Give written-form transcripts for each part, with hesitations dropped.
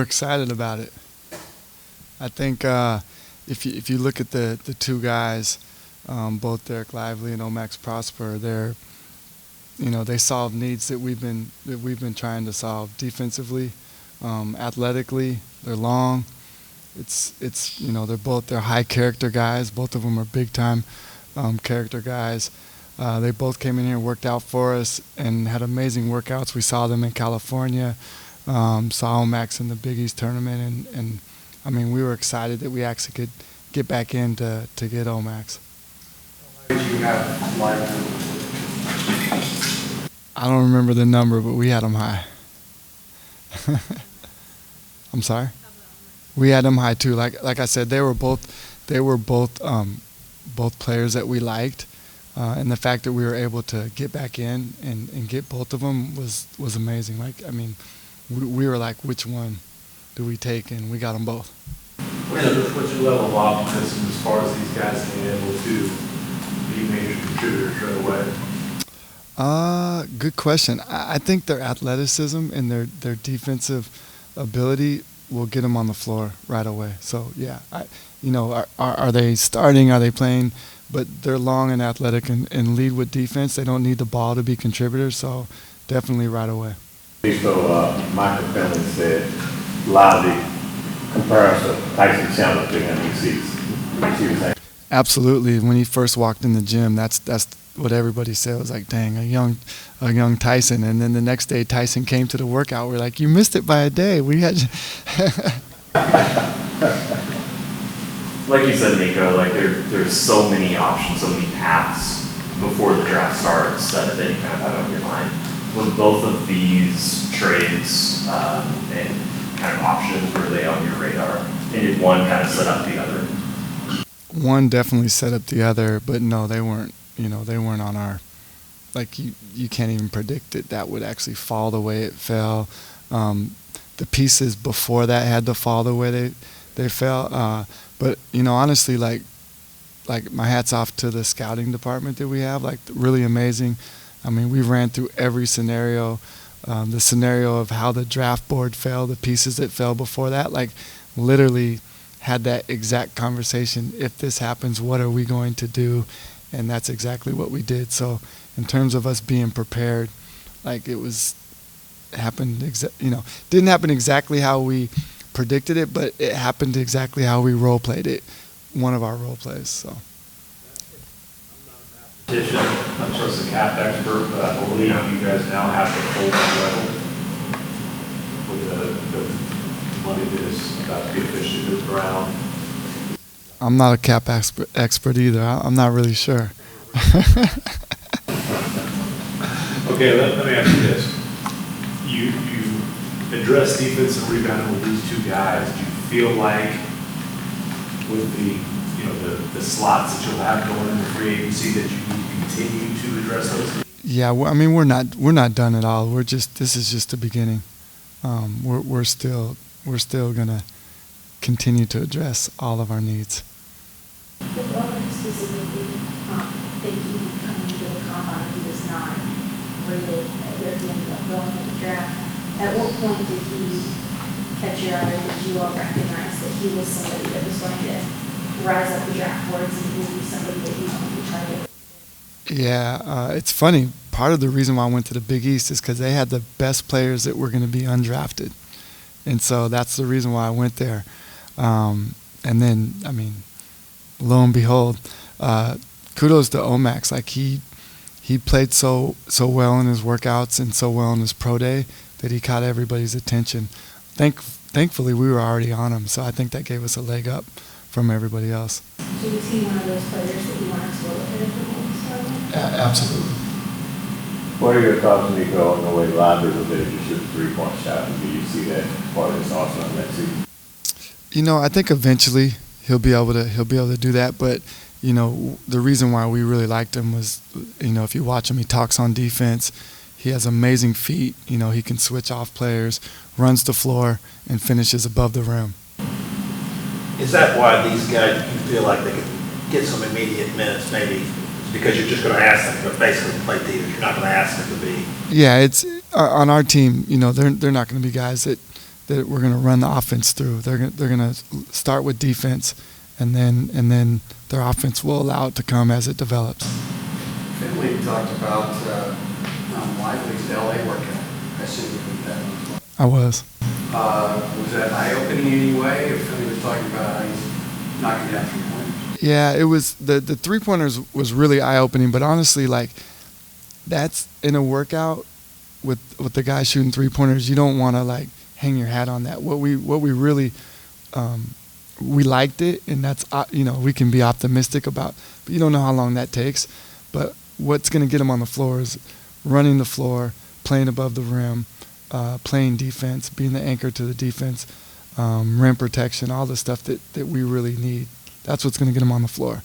excited about it. I think if you look at the two guys, both Dereck Lively and Omax Prosper, they solve needs that we've been trying to solve defensively, athletically. They're long. They're high character guys. Both of them are big time character guys. They both came in here and worked out for us and had amazing workouts. We saw them in California, saw Omax in the Big East tournament, and I mean, we were excited that we actually could get back in to get Omax. Did you have live? I don't remember the number, but we had them high. I'm sorry? We had them high too. Like I said, they were both players that we liked, and the fact that we were able to get back in and get both of them was amazing. We were like, which one do we take? And we got them both. What's your level of optimism as far as these guys being able to be major contributors right away? Good question. I think their athleticism and their defensive ability will get them on the floor right away. So yeah, are they starting? Are they playing? But they're long and athletic and lead with defense. They don't need the ball to be contributors. So definitely right away. Nico, Michael Finley said a lot of the comparison to Tyson Chandler thing in these seats. Absolutely. When he first walked in the gym, that's what everybody said. It was like, dang, a young Tyson. And then the next day Tyson came to the workout. We're like, you missed it by a day. We had like you said, Nico, there's so many options, so many paths before the draft starts that you kind of have on your mind. With both of these trades and kind of options, were they on your radar? And did one kind of set up the other? One definitely set up the other, but no, they weren't. They weren't on our. You can't even predict it. That would actually fall the way it fell. The pieces before that had to fall the way they fell. But honestly, like my hat's off to the scouting department that we have. Really amazing. I mean, we ran through every scenario, the scenario of how the draft board fell, the pieces that fell before that. Literally had that exact conversation. If this happens, what are we going to do? And that's exactly what we did. So in terms of us being prepared, didn't happen exactly how we predicted it, but it happened exactly how we role played it. One of our role plays. So. I'm just a cap expert, but I believe you guys now have the full level with the money that is about to be officially moved around. I'm not a cap expert either. I'm not really sure. Okay, let me ask you this. You address defense and rebounding with these two guys. Do you feel like with the slots that you'll have going into free agency that you need to continue to address those? Yeah, we're not done at all. This is just the beginning. We're still gonna continue to address all of our needs. But what specifically that you coming to the combine, he was not rated at the end of going in the draft. At what point did he catch your eye, or did you all recognize that he was somebody that was going to rise up the draft boards and will be somebody that you wanted to target? Yeah, it's funny. Part of the reason why I went to the Big East is because they had the best players that were going to be undrafted. And so that's the reason why I went there. And then, lo and behold, kudos to Omax. He played so well in his workouts and so well in his pro day that he caught everybody's attention. Thankfully, we were already on him, so I think that gave us a leg up from everybody else. So was he one of those players that you wanted to look at if the Absolutely. What are your thoughts, Nico, on the way Lively was able to shoot the 3-point shot? Do you see that part of his arsenal next season? I think eventually he'll be able to do that, but the reason why we really liked him was, if you watch him, he talks on defense. He has amazing feet. He can switch off players, runs the floor, and finishes above the rim. Is that why these guys, you feel like they can get some immediate minutes maybe? Because you're just going to ask them to basically play defense. You're not going to ask them to be. Yeah, it's on our team. They're not going to be guys that that we're going to run the offense through. They're going to start with defense, and then their offense will allow it to come as it develops. Finley talked about Lively's LA workout. I assume you did that one as well. I was. Was that eye-opening in any way? If Finley was talking about how he's knocking down three-pointers? Yeah, it was the three-pointers was really eye-opening, but honestly, like, that's in a workout with the guys shooting three-pointers. You don't want to like hang your hat on that. What we really we liked it, and that's we can be optimistic about, but you don't know how long that takes. But what's going to get them on the floor is running the floor, playing above the rim, playing defense, being the anchor to the defense, rim protection, all the stuff that we really need. That's what's going to get him on the floor.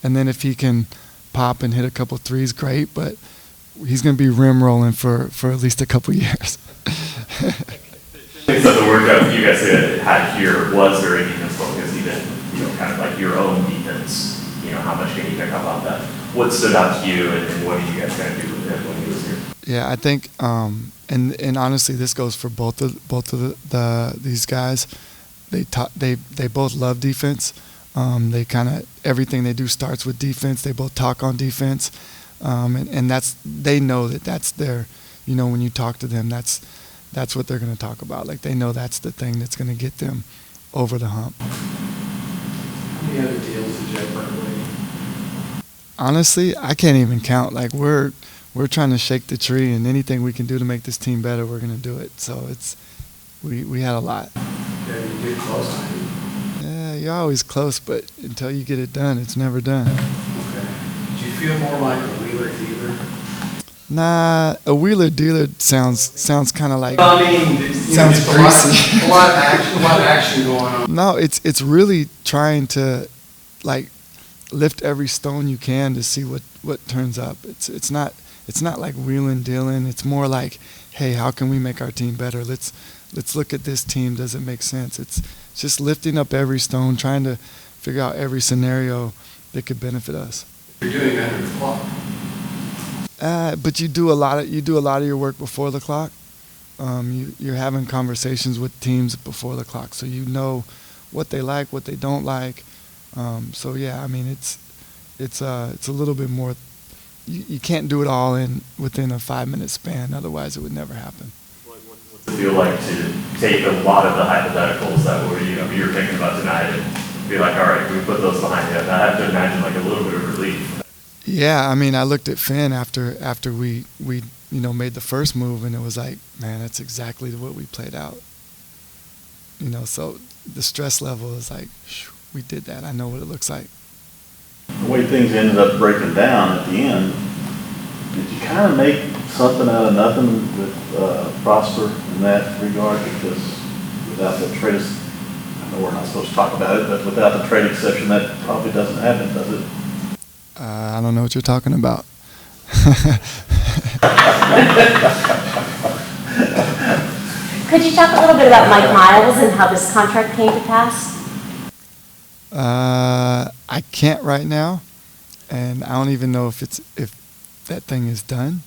And then if he can pop and hit a couple threes, great, but he's going to be rim rolling for at least a couple years. So the workout you guys had here was very defense focused, even, kind of like your own defense. How much can you pick up on that? What stood out to you, and what did you guys kind of do with him when he was here? Yeah, I think, and honestly, this goes for both of these guys. They both love defense. They kind of everything they do starts with defense. They both talk on defense, and they know that's their, when you talk to them, that's what they're going to talk about. Like, they know that's the thing that's going to get them over the hump. How many other deals did you have by the way? Honestly, I can't even count. Like, we're trying to shake the tree, and anything we can do to make this team better, we're going to do it. So we had a lot. Yeah, you did close on it. Yeah, you're always close, but until you get it done, it's never done. Okay. Did you feel more like a wheeler dealer? Nah, a wheeler dealer sounds kind of like. I mean, sounds greasy. A lot of action going on. No, it's really trying to, like, lift every stone you can to see what turns up. It's not like wheeling dealing. It's more like, hey, how can we make our team better? Let's look at this team. Does it make sense? It's just lifting up every stone, trying to figure out every scenario that could benefit us. You're doing that under the clock. But you do a lot of your work before the clock. You're having conversations with teams before the clock, so you know what they like, what they don't like. So yeah, I mean, it's a little bit more. You can't do it all within a 5-minute span. Otherwise, it would never happen. What's it feel like to take a lot of the hypotheticals that you're thinking about tonight and be like, all right, we put those behind you? I have to imagine like a little bit of relief. Yeah, I mean, I looked at Finn after we made the first move, and it was like, man, that's exactly what we played out. So the stress level is like, we did that. I know what it looks like. The way things ended up breaking down at the end, did you kind of make something out of nothing with Prosper in that regard? Because without the trade, I know we're not supposed to talk about it, but without the trade exception, that probably doesn't happen, does it? I don't know what you're talking about. Could you talk a little bit about Mike Miles and how this contract came to pass? I can't right now, and I don't even know if that thing is done.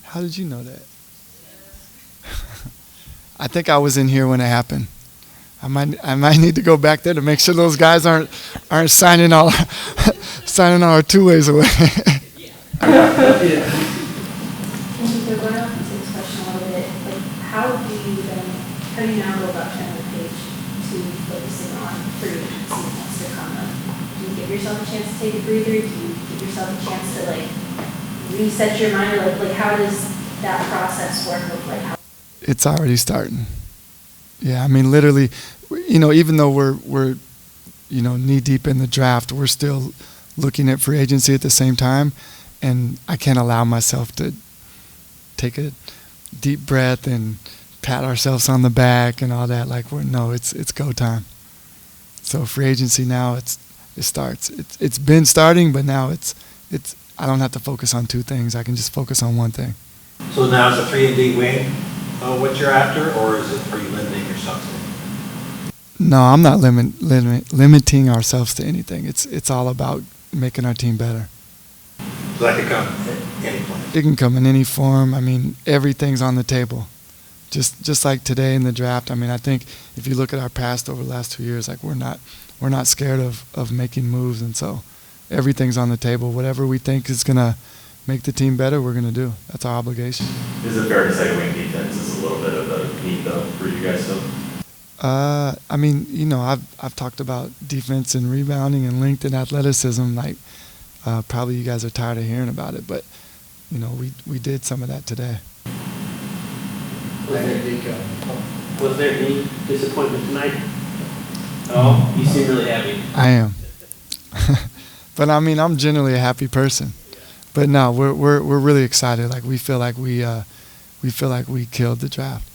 How did you know that? I think I was in here when it happened. I might need to go back there to make sure those guys aren't signing all our two ways away. And Nico, going off into this question a little bit, like, how do you now go about turning the page to focusing on free agency wants to come up? Do you give yourself a chance to take a breather? Do you give yourself a chance to like reset your mind? Or like how does that process work? With like how? It's already starting. Yeah, I mean, literally, even though we're knee deep in the draft, we're still looking at free agency at the same time, and I can't allow myself to take a deep breath and pat ourselves on the back and all that. Like, it's go time. So free agency now, it starts. It's been starting, but now it's I don't have to focus on two things. I can just focus on one thing. So now it's a 3-and-D wing, what you're after, or are you limiting yourself to it? No, I'm not limiting ourselves to anything. It's all about making our team better. So that could come in any place. It can come in any form. I mean, everything's on the table. just like today in the draft. I mean, I think if you look at our past over the last 2 years, like we're not scared of making moves, and so everything's on the table. Whatever we think is gonna make the team better, we're gonna do. That's our obligation. Is it fair to say wing defense is a little bit of a need though for you guys still? I mean, I've talked about defense and rebounding and length and athleticism. Like, probably you guys are tired of hearing about it, but we did some of that today. Was there any disappointment tonight? Oh, you seem really happy. I am, but I mean, I'm generally a happy person. But no, we're really excited. Like we feel like we killed the draft.